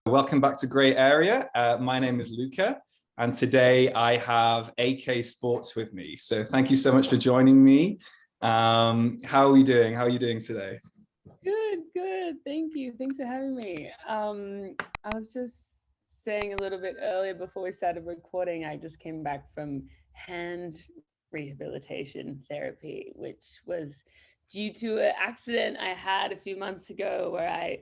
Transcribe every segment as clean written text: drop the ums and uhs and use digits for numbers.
Welcome back to Grey Area. My name is Luca, and today I have AK Sports with me. So thank you so much for joining me. How are we doing? How are you doing today? Good. Thank you. Thanks for having me. I was just saying a little bit earlier before we started recording, I just came back from hand rehabilitation therapy, which was due to an accident I had a few months ago where I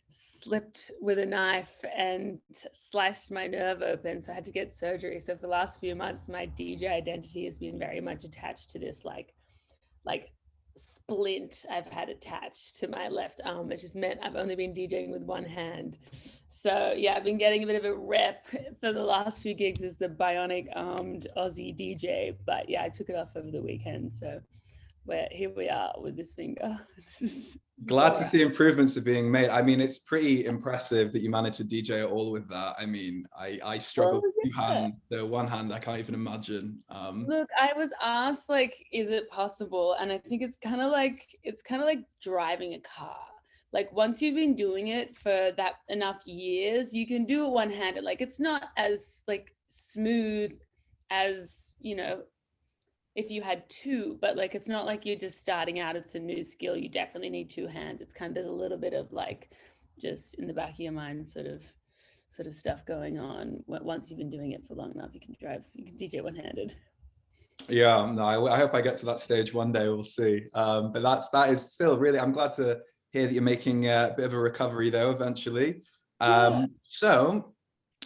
slipped with a knife and sliced my nerve open. So I had to get surgery. So for the last few months, my DJ identity has been very much attached to this like splint I've had attached to my left arm, which has meant I've only been DJing with one hand. So yeah, I've been getting a bit of a rep for the last few gigs as the bionic armed Aussie DJ. But yeah, I took it off over the weekend. So here we are with this finger. this is Glad to see improvements are being made. I mean, it's pretty impressive that you managed to DJ at all with that. I mean, I struggle with two hands, so one hand I can't even imagine. Look, I was asked like, is it possible? And I think it's kind of like driving a car. Like once you've been doing it for that enough years, you can do it one-handed. Like it's not as like smooth as, if you had two, but like it's not like you're just starting out, it's a new skill. You definitely need two hands. It's kind of, there's a little bit of like just in the back of your mind sort of stuff going on. Once you've been doing it for long enough, you can DJ one-handed. Yeah, no, I hope I get to that stage one day. We'll see. But that is still really, I'm glad to hear that you're making a bit of a recovery though eventually. So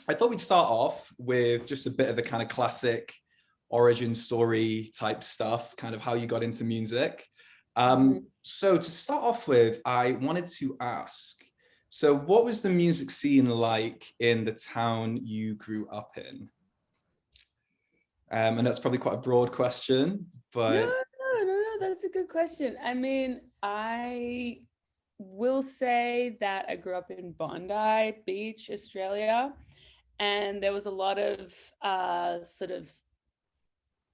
I thought we'd start off with just a bit of the kind of classic origin story type stuff, kind of how you got into music. So to start off with, I wanted to ask, so what was the music scene like in the town you grew up in? And that's probably quite a broad question, but... No, that's a good question. I mean, I will say that I grew up in Bondi Beach, Australia, and there was a lot of sort of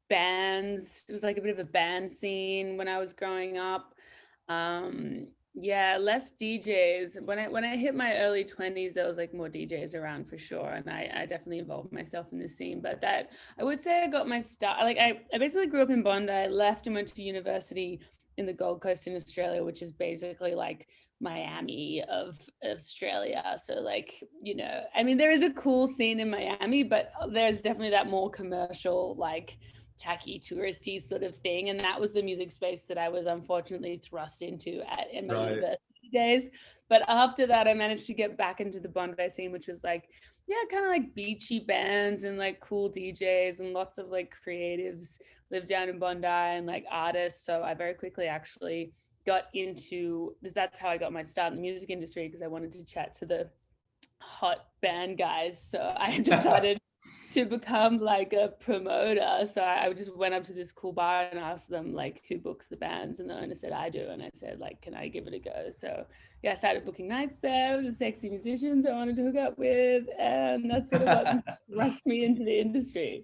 bands. It was like a bit of a band scene when I was growing up. Less DJs. When I hit my early 20s, there was like more DJs around for sure, and I definitely involved myself in the scene. But that, I would say I got my start, like I basically grew up in Bondi. I left and went to university in the Gold Coast in Australia, which is basically like Miami of Australia. So like, I mean, there is a cool scene in Miami, but there's definitely that more commercial, like tacky touristy sort of thing, and that was the music space that I was unfortunately thrust into in my university days. But after that, I managed to get back into the Bondi scene, which was like, kind of like beachy bands and like cool DJs, and lots of like creatives live down in Bondi and like artists. So I very quickly actually got into this. That's how I got my start in the music industry, because I wanted to chat to the hot band guys. So I decided to become like a promoter. So I just went up to this cool bar and asked them like, who books the bands? And the owner said, I do. And I said, like, can I give it a go? So I started booking nights there with the sexy musicians I wanted to hook up with, and that's sort of what thrust me into the industry.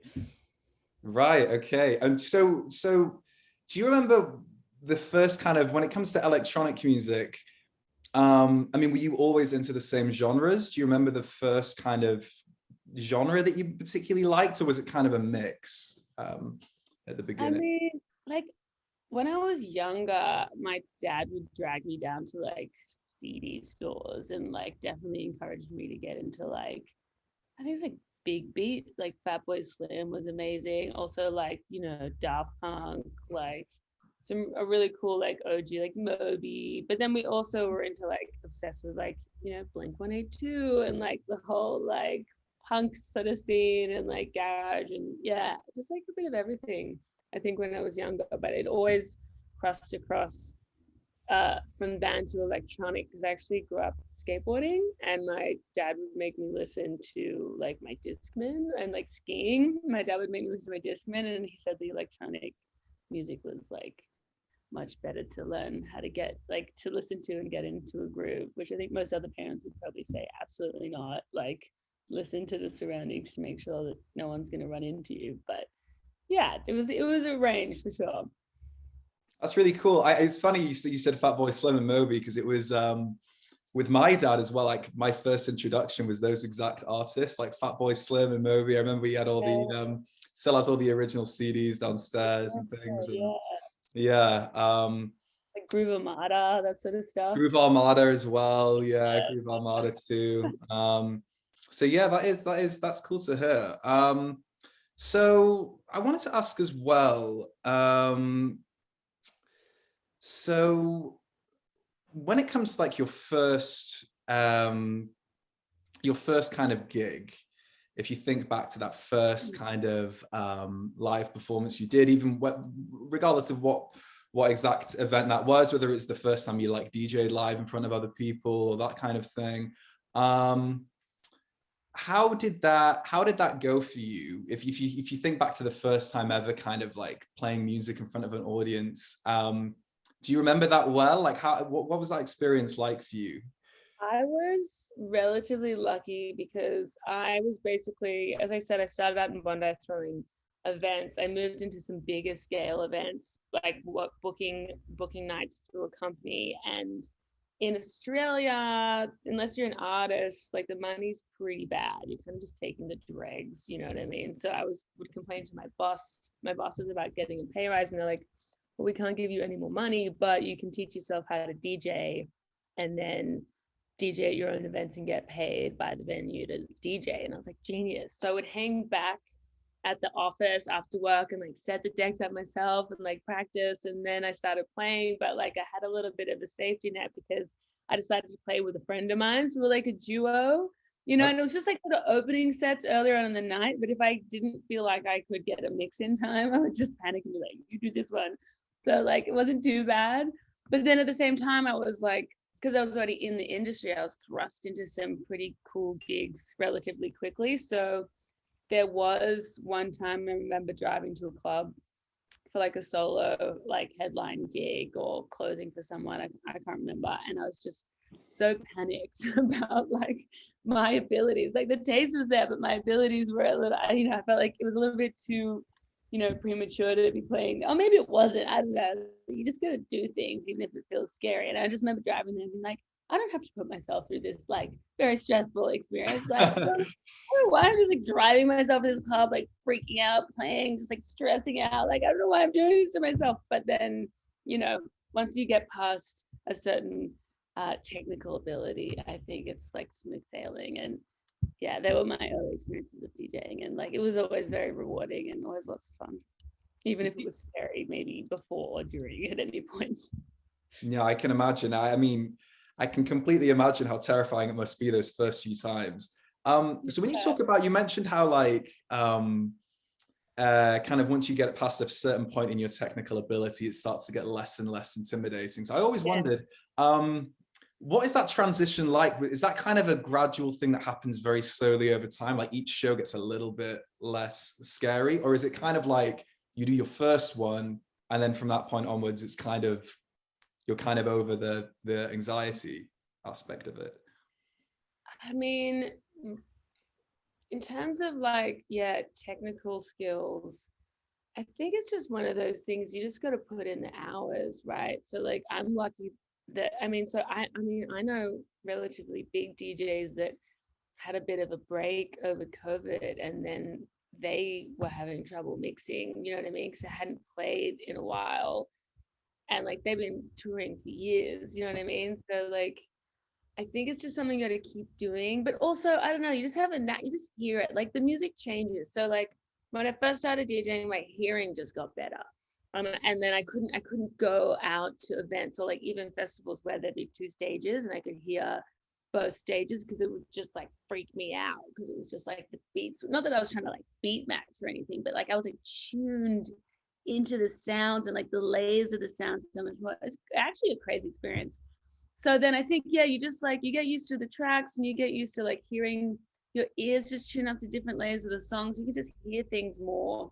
Right. Okay. And so do you remember the first kind of, when it comes to electronic music, I mean, were you always into the same genres? Do you remember the first kind of genre that you particularly liked, or was it kind of a mix at the beginning? I mean, like when I was younger, my dad would drag me down to like CD stores and like definitely encouraged me to get into like, I think it's like big beat, like Fatboy Slim was amazing. Also like, Daft Punk, like a really cool like OG like Moby. But then we also were into like obsessed with like, Blink 182 and like the whole like punk sort of scene and like garage and just like a bit of everything, I think, when I was younger. But it always crossed across from band to electronic, because I actually grew up skateboarding, and my dad would make me listen to like my Discman, and like skiing, my dad would make me listen to my Discman, and he said the electronic music was like much better to learn how to get like to listen to and get into a groove, which I think most other parents would probably say absolutely not. Like listen to the surroundings to make sure that no one's going to run into you. But yeah, it was a range for sure. That's really cool. It's funny you said Fatboy Slim and Moby, because it was with my dad as well. Like my first introduction was those exact artists, like Fatboy Slim and Moby. I remember he had all the still has all the original CDs downstairs and things. And yeah, like Groove Armada, that sort of stuff. Groove Armada as well. Yeah, Groove Armada too. So yeah, that's cool to hear. So I wanted to ask as well. So when it comes to like your first kind of gig, if you think back to that first kind of live performance you did, even regardless of what exact event that was, whether it's the first time you like DJ'd live in front of other people or that kind of thing, how did that go for you? If you think back to the first time ever kind of like playing music in front of an audience, do you remember that well? Like what was that experience like for you? I was relatively lucky because I was basically, as I said, I started out in Bondi throwing events. I moved into some bigger scale events, like booking nights through a company. And in Australia, unless you're an artist, like the money's pretty bad. You're kind of just taking the dregs, you know what I mean? So would complain to my bosses about getting a pay rise, and they're like, well, we can't give you any more money, but you can teach yourself how to DJ and then DJ at your own events and get paid by the venue to DJ. And I was like, genius. So I would hang back at the office after work and like set the decks up myself and like practice. And then I started playing, but like I had a little bit of a safety net because I decided to play with a friend of mine. So we were like a duo, you know, and it was just like sort of opening sets earlier on in the night. But if I didn't feel like I could get a mix in time, I would just panic and be like, you do this one. So like it wasn't too bad. But then at the same time, I was like, because I was already in the industry, I was thrust into some pretty cool gigs relatively quickly. So there was one time I remember driving to a club for like a solo like headline gig or closing for someone. I can't remember. And I was just so panicked about like my abilities. Like the taste was there, but my abilities were a little, you know, I felt like it was a little bit too, you know, premature to be playing. Or maybe it wasn't. I don't know. You just gotta do things even if it feels scary. And I just remember driving there and being like, I don't have to put myself through this like very stressful experience. Like I don't know why I'm just like driving myself to this club, like freaking out, playing, just like stressing out. Like I don't know why I'm doing this to myself. But then, you know, once you get past a certain technical ability, I think it's like smooth sailing. And yeah, they were my early experiences of DJing, and like it was always very rewarding and always lots of fun, even if it was scary maybe before or during at any point. Yeah, I can imagine. I mean, I can completely imagine how terrifying it must be those first few times. So when you talk about, you mentioned how like kind of once you get past a certain point in your technical ability, it starts to get less and less intimidating. So I always wondered, what is that transition like? Is that kind of a gradual thing that happens very slowly over time? Like each show gets a little bit less scary, or is it kind of like you do your first one and then from that point onwards, it's kind of, you're kind of over the anxiety aspect of it? I mean, in terms of like, yeah, technical skills, I think it's just one of those things you just got to put in the hours, right? So like I'm lucky that I mean I know relatively big DJs that had a bit of a break over COVID and then they were having trouble mixing, you know what I mean? Because they hadn't played in a while and like they've been touring for years, you know what I mean? So like I think it's just something you got to keep doing. But also, I don't know, you just have you just hear it. Like the music changes. So like when I first started DJing, my hearing just got better. And then I couldn't go out to events or like even festivals where there'd be two stages and I could hear both stages because it would just like freak me out because it was just like the beats. Not that I was trying to like beat match or anything, but like I was like tuned into the sounds and like the layers of the sounds so much more. It's actually a crazy experience. So then I think, yeah, you just like, you get used to the tracks and you get used to like hearing your ears just tune up to different layers of the songs. You can just hear things more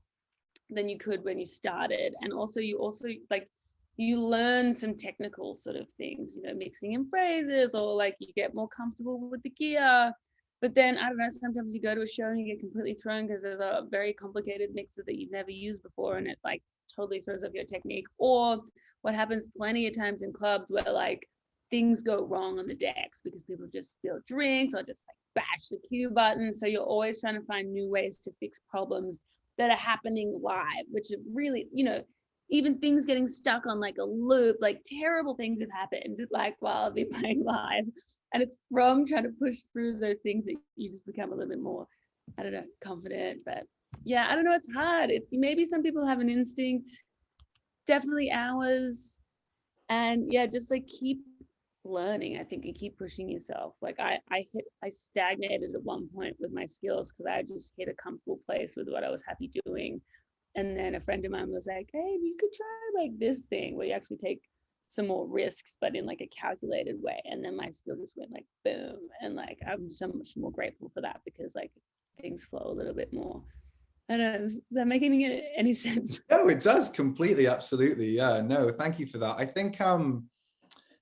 than you could when you started. And also you like, you learn some technical sort of things, you know, mixing in phrases or like you get more comfortable with the gear. But then I don't know, sometimes you go to a show and you get completely thrown because there's a very complicated mixer that you've never used before, and it like totally throws off your technique. Or what happens plenty of times in clubs where like things go wrong on the decks because people just spill drinks or just like bash the cue button. So you're always trying to find new ways to fix problems that are happening live, which really, you know, even things getting stuck on like a loop, like terrible things have happened like while I've been playing live. And it's from trying to push through those things that you just become a little bit more, I don't know, confident. But yeah, I don't know, it's hard. It's maybe some people have an instinct, definitely ours. And yeah, just like keep learning, I think, and keep pushing yourself. Like I stagnated at one point with my skills because I just hit a comfortable place with what I was happy doing. And then a friend of mine was like, hey, you could try like this thing where you actually take some more risks, but in like a calculated way. And then my skill just went like boom. And like I'm so much more grateful for that because like things flow a little bit more. I don't know, is that making any sense? No, it does completely, absolutely. Yeah, no, thank you for that. I think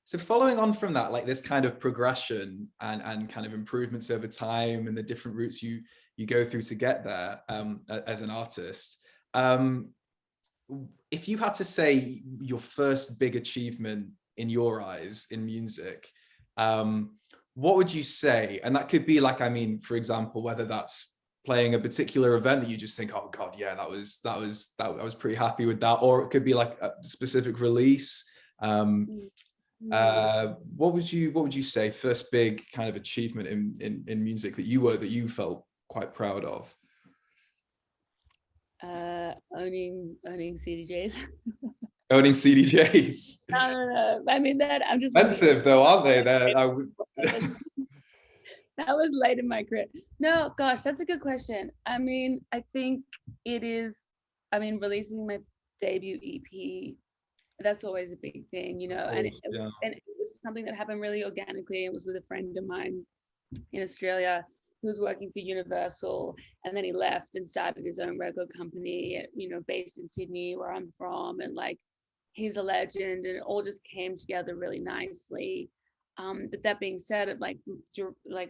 so following on from that, like this kind of progression and kind of improvements over time and the different routes you go through to get there as an artist. If you had to say your first big achievement in your eyes in music, what would you say? And that could be like, I mean, for example, whether that's playing a particular event that you just think, oh God, yeah, I was pretty happy with that, or it could be like a specific release. What would you say first big kind of achievement in music that you felt quite proud of? Owning CDJs. Owning CDJs. No. I mean that I'm just Expensive though, aren't they? That was late in my career. No, gosh, that's a good question. I mean, I think it is. I mean, releasing my debut EP, that's always a big thing, you know. And it was something that happened really organically. It was with a friend of mine in Australia who was working for Universal, and then he left and started his own record company, you know, based in Sydney, where I'm from, and like he's a legend, and it all just came together really nicely. But that being said, like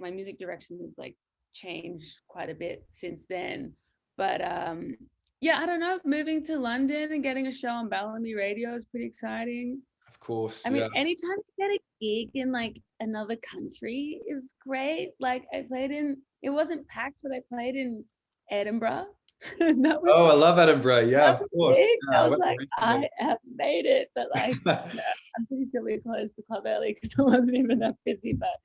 my music direction has like changed quite a bit since then. But yeah, I don't know. Moving to London and getting a show on Bellamy Radio is pretty exciting. Of course. I mean, anytime you get a gig in like another country is great. Like it wasn't packed, but I played in Edinburgh. Oh, I love Edinburgh. Yeah, of course. Yeah, I was like, I have made it. But like, I'm pretty sure we closed the club early because I wasn't even that busy. But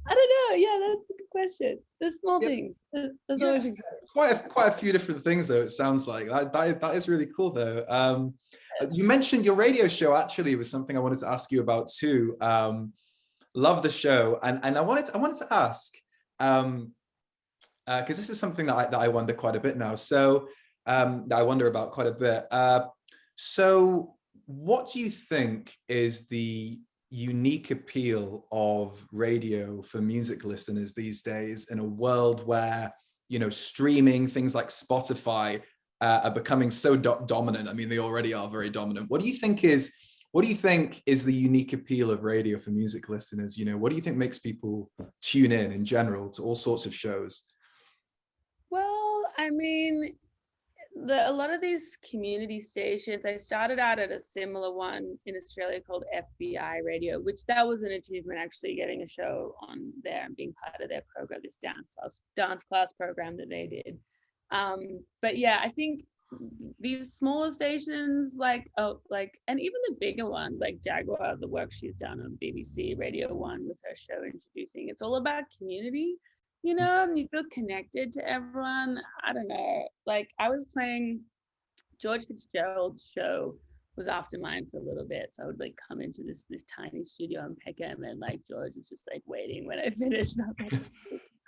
I don't know. Yeah, that's a good question. There's small things. There's always quite a few different things though. It sounds like that is really cool though. You mentioned your radio show actually was something I wanted to ask you about too. Love the show, and I wanted to ask because this is something that I wonder quite a bit now. So that I wonder about quite a bit. So what do you think is the unique appeal of radio for music listeners these days in a world where, you know, streaming, things like Spotify are becoming so dominant? I mean, they already are very dominant. What do you think is the unique appeal of radio for music listeners? You know, what do you think makes people tune in general to all sorts of shows? Well, I mean, a lot of these community stations, I started out at a similar one in Australia called FBI Radio, which that was an achievement, actually getting a show on there and being part of their program, this dance class program that they did. But yeah, I think these smaller stations and even the bigger ones like Jaguar, the work she's done on BBC Radio 1 with her show introducing, it's all about community. You know, and you feel connected to everyone. I don't know. Like I was playing George Fitzgerald's show was after mine for a little bit. So I would like come into this tiny studio in Peckham, and like George was just like waiting when I finished. And I was like,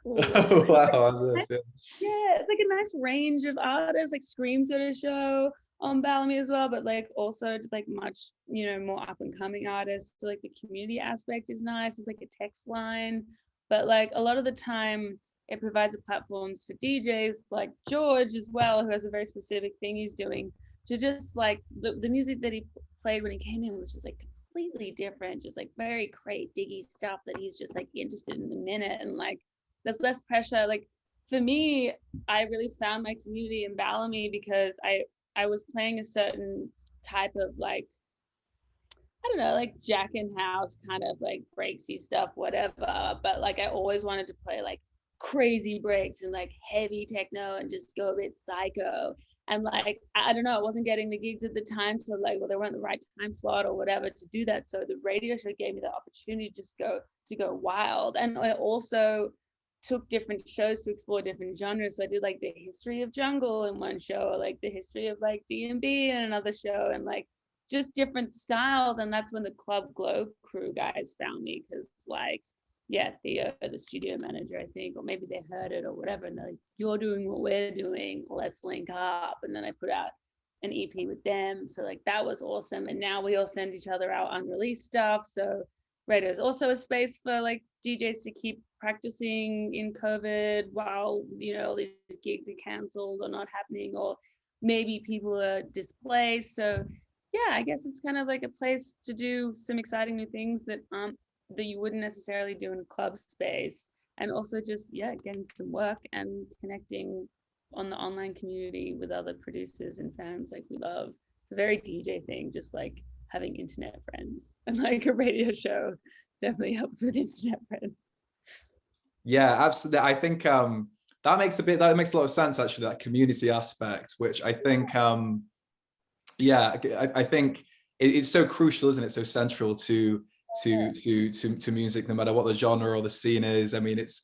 cool. Oh, wow. Yeah, it's like a nice range of artists. Like Scream's got a show on Bellamy as well, but like also just like much, you know, more up and coming artists. So like the community aspect is nice. It's like a text line. But like a lot of the time it provides a platforms for DJs like George as well, who has a very specific thing he's doing, to just like the music that he played when he came in was just like completely different, just like very crate diggy stuff that he's just like interested in the minute. And like there's less pressure. Like for me, I really found my community in Bellamy because I was playing a certain type of like, I don't know, like Jack and House kind of like breaksy stuff, whatever. But like I always wanted to play like crazy breaks and like heavy techno and just go a bit psycho. And like I don't know, I wasn't getting the gigs at the time, so like, well, there weren't the right time slot or whatever to do that. So the radio show gave me the opportunity to just go wild. And I also took different shows to explore different genres. So I did like the history of jungle in one show, or like the history of like D&B in another show, and like just different styles. And that's when the Club Glow crew guys found me, because like, yeah, Theo, the studio manager, I think, or maybe they heard it or whatever, and they're like, you're doing what we're doing, let's link up. And then I put out an EP with them. So like that was awesome. And now we all send each other out unreleased stuff. So radio is also a space for like DJs to keep practicing in COVID while, you know, these gigs are canceled or not happening, or maybe people are displaced. So yeah, I guess it's kind of like a place to do some exciting new things that that you wouldn't necessarily do in a club space. And also just, yeah, getting some work and connecting on the online community with other producers and fans like we love. It's a very DJ thing, just like having internet friends, and like a radio show definitely helps with internet friends. Yeah, absolutely. I think that makes a lot of sense, actually, that community aspect, which I think yeah, I think it's so crucial, isn't it? So central to music, no matter what the genre or the scene is. I mean, it's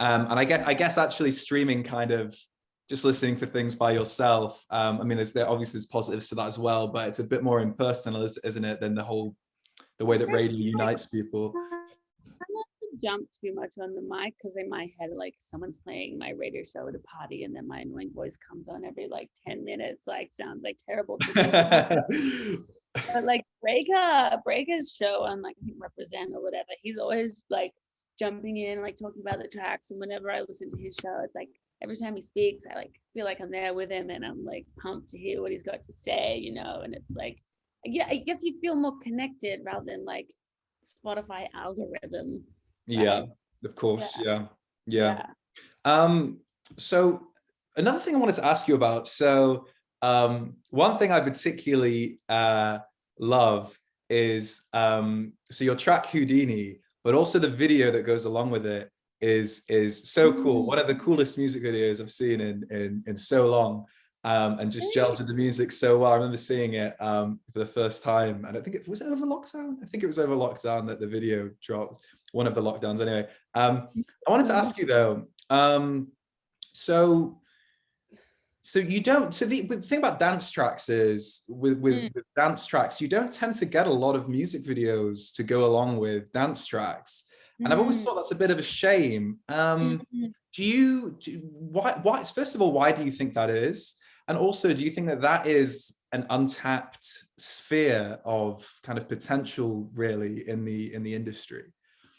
and I guess actually streaming, kind of just listening to things by yourself. I mean, obviously there's positives to that as well, but it's a bit more impersonal, isn't it, than the way that radio unites people. I not to jump too much on the mic, because in my head, like, someone's playing my radio show at a party and then my annoying voice comes on every like 10 minutes, like sounds like terrible to me. But like Breaker's show on like, I think Represent or whatever, he's always like jumping in, like talking about the tracks. And whenever I listen to his show, it's like every time he speaks, I like feel like I'm there with him and I'm like pumped to hear what he's got to say, you know. And it's like, yeah, I guess you feel more connected rather than like Spotify algorithm. Yeah, of course. Yeah. Yeah. So another thing I wanted to ask you about. So one thing I particularly love is so your track Houdini, but also the video that goes along with it is so cool. One of the coolest music videos I've seen in so long. And just gels with the music so well. I remember seeing it for the first time, and I think it was over lockdown. I think it was over lockdown that the video dropped. One of the lockdowns, anyway. I wanted to ask you though. So you don't. So the thing about dance tracks is with dance tracks, you don't tend to get a lot of music videos to go along with dance tracks, and I've always thought that's a bit of a shame. Why? First of all, why do you think that is? And also, do you think that that is an untapped sphere of kind of potential, really, in the industry?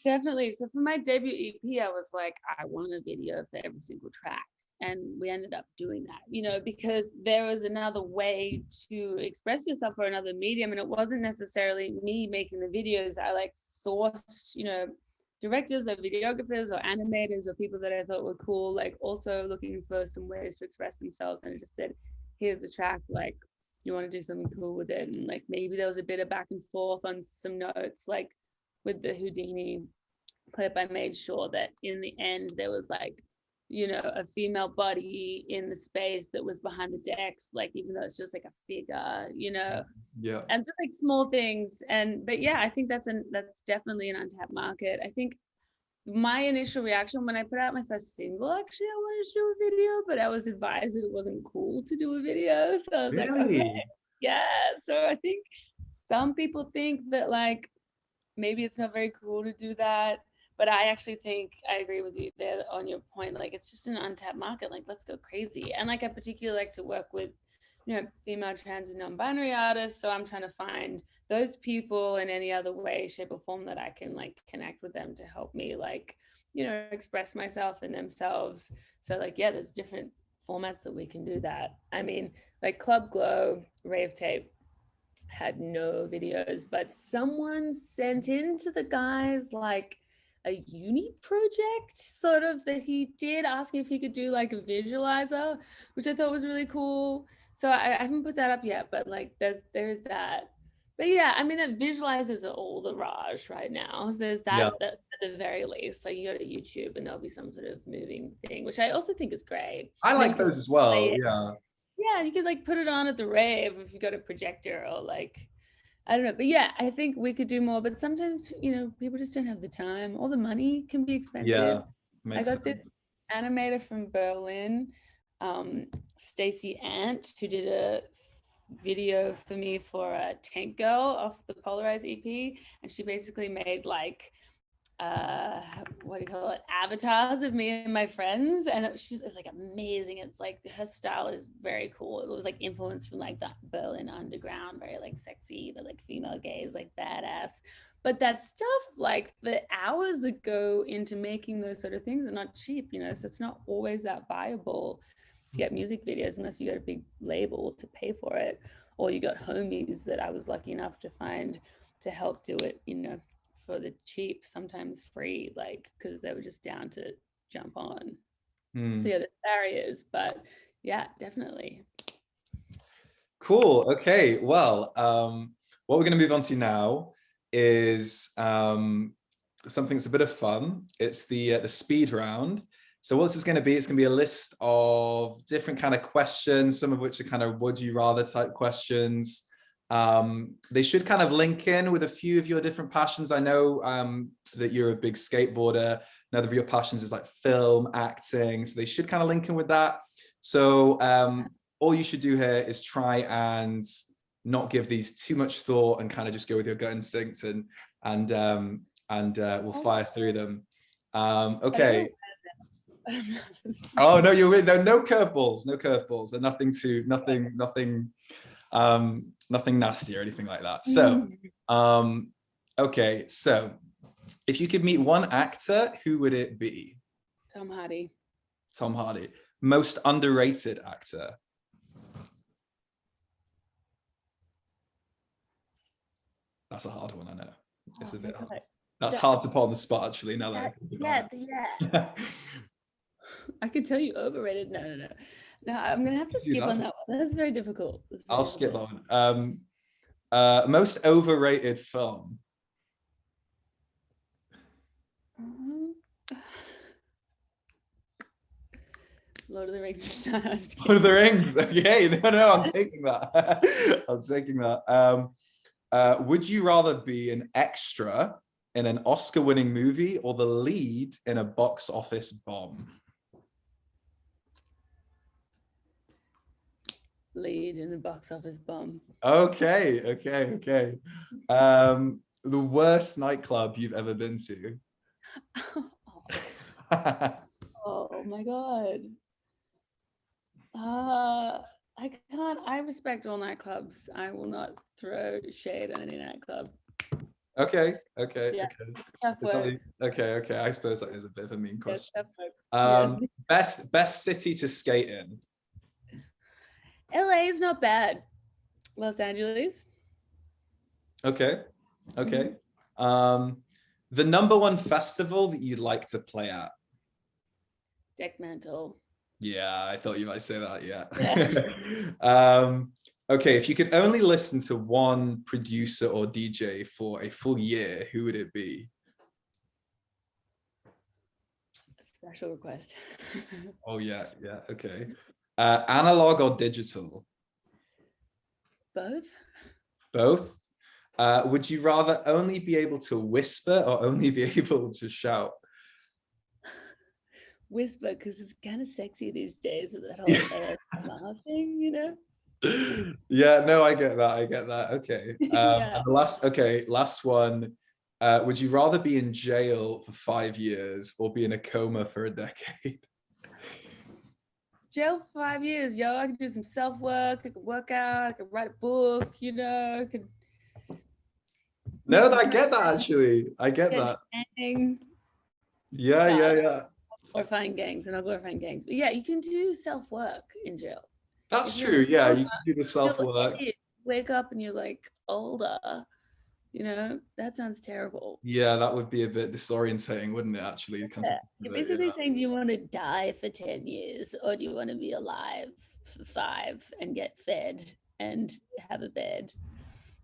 Definitely. So for my debut EP, I was like, I want a video for every single track. And we ended up doing that, you know, because there was another way to express yourself, or another medium. And it wasn't necessarily me making the videos. I like sourced, you know, directors or videographers or animators or people that I thought were cool, like also looking for some ways to express themselves. And I just said, here's the track, like, you want to do something cool with it? And like maybe there was a bit of back and forth on some notes, like with the Houdini clip. I made sure that in the end there was like, you know, a female body in the space that was behind the decks, like even though it's just like a figure, you know. Yeah. And just like small things. And but yeah, I think that's definitely an untapped market. I think my initial reaction when I put out my first single, actually, I wanted to do a video, but I was advised that it wasn't cool to do a video. So I was like, okay, yeah. So I think some people think that like maybe it's not very cool to do that. But I actually think I agree with you there on your point. Like, it's just an untapped market. Like, let's go crazy. And like, I particularly like to work with, you know, female, trans, and non-binary artists. So I'm trying to find those people in any other way, shape, or form that I can like connect with them to help me, like, you know, express myself and themselves. So like, yeah, there's different formats that we can do that. I mean, like Club Glow, Rave Tape had no videos, but someone sent in to the guys like a uni project sort of that he did, asking if he could do like a visualizer, which I thought was really cool. So I haven't put that up yet, but like there's that. But yeah, I mean, that visualizers are all the rage right now. There's Yeah, that at the very least. Like, you go to YouTube and there'll be some sort of moving thing, which I also think is great. I And then like you can those as well. play it. Yeah. Yeah, you could like put it on at the rave if you got a projector, or like, I don't know. But yeah, I think we could do more. But sometimes, people just don't have the time, or the money can be expensive. Yeah, I makes got sense. this animator from Berlin, Stacy Ant, who did a video for me for a Tank Girl off the Polarize EP, and she basically made like what do you call it, avatars of me and my friends, and it's like amazing. It's like her style is very cool. It was like influenced from like that Berlin underground, very like sexy, but like female gaze, like badass. But that stuff, like the hours that go into making those sort of things are not cheap, so it's not always that viable to get music videos unless you got a big label to pay for it, or you got homies that I was lucky enough to find to help do it, for the cheap, sometimes free, like, because they were just down to jump on. So yeah, there's barriers, but yeah, definitely. Cool. Okay. Well, what we're going to move on to now is something that's a bit of fun. It's the speed round. So what this is going to be, it's going to be a list of different kind of questions, some of which are kind of would you rather type questions. They should kind of link in with a few of your different passions. I know that you're a big skateboarder. Another of your passions is like film, acting. So they should kind of link in with that. So all you should do here is try and not give these too much thought and kind of just go with your gut instinct, and we'll fire through them. Okay. Oh no, you're with no curveballs, no curveballs, and nothing nasty or anything like that. So okay, so if you could meet one actor, who would it be? Tom Hardy. Tom Hardy. Most underrated actor? That's a hard one, I know. It's a bit hard. That's hard to put on the spot, actually. Now that yeah. I could tell you overrated. No, I'm gonna have to skip on that one. That's very difficult. I'll skip that one. Most overrated film? Lord of the Rings. No, Lord of the Rings. Okay, no, I'm taking that. I'm taking that. Would you rather be an extra in an Oscar-winning movie or the lead in a box office bomb? Lead in a box office bomb. Okay. The worst nightclub you've ever been to? Oh my God. I can't. I respect all nightclubs. I will not throw shade on any nightclub. Okay. Yeah. Tough work. Okay. I suppose that is a bit of a mean question. Best city to skate in? LA is not bad. Los Angeles. Okay. The number one festival that you'd like to play at? Deck Mantle. Yeah, I thought you might say that. Yeah. Okay, if you could only listen to one producer or DJ for a full year, who would it be? A special request. Oh yeah. Okay. Analog or digital? Both. Would you rather only be able to whisper or only be able to shout? Whisper, because it's kind of sexy these days with that whole ASMR thing, Yeah, no, I get that. Okay. And the last one. Would you rather be in jail for 5 years or be in a coma for a decade? Jail for 5 years, yo. I could do some self-work, I could work out, I could write a book, I could. No, I get that, actually. I get that. Yeah. Glorifying gangs. We're not glorifying gangs. But yeah, you can do self-work in jail. That's true. Yeah, you can do the self-work. Wake up and you're like older. You know, that sounds terrible. Yeah, that would be a bit disorientating, wouldn't it, actually? Come to Yeah. think You're of it, basically yeah. saying, do you want to die for 10 years or do you want to be alive for 5 and get fed and have a bed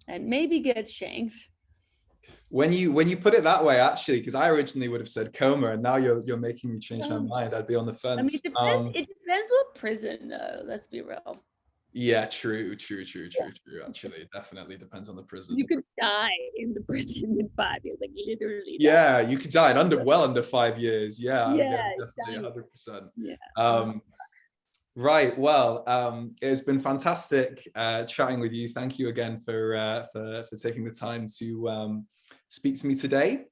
and maybe get shanked? When you put it that way, actually, because I originally would have said coma, and now you're making me change my mind. I'd be on the I mean, fence. it depends what prison though. Let's be real. Yeah, true. Actually, it definitely depends on the You prison. could die in the prison in 5 years, like literally die. Yeah, you could die in well under 5 years. Yeah, Yeah, definitely done. 100%. Yeah. Right. Well, it's been fantastic chatting with you. Thank you again for taking the time to speak to me today.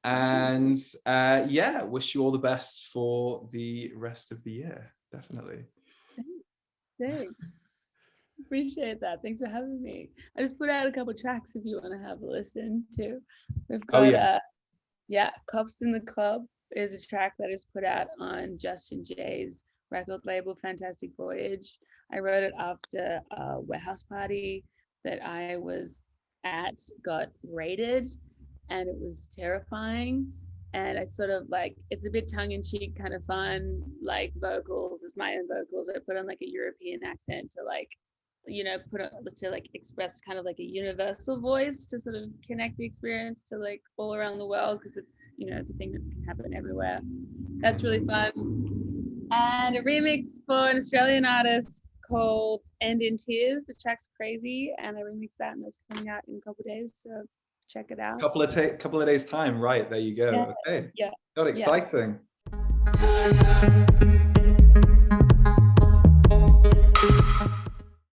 And yeah, wish you all the best for the rest of the year. Definitely. Thanks. Appreciate that. Thanks for having me. I just put out a couple tracks if you want to have a listen too. We've got Cops in the Club is a track that is put out on Justin Jay's record label Fantastic Voyage. I wrote it after a warehouse party that I was at got raided, and it was terrifying. And I sort of like, it's a bit tongue-in-cheek, kind of fun, like vocals, it's my own vocals. I put on like a European accent to like, you know, put on to like express kind of like a universal voice to sort of connect the experience to like all around the world, because it's, you know, it's a thing that can happen everywhere. That's really fun. And a remix for an Australian artist called End in Tears. The track's crazy, and I remixed that, and that's coming out in a couple of days, so check it out. Couple of days time, right? There you go. Yeah. Okay. Yeah. Got exciting. Yeah.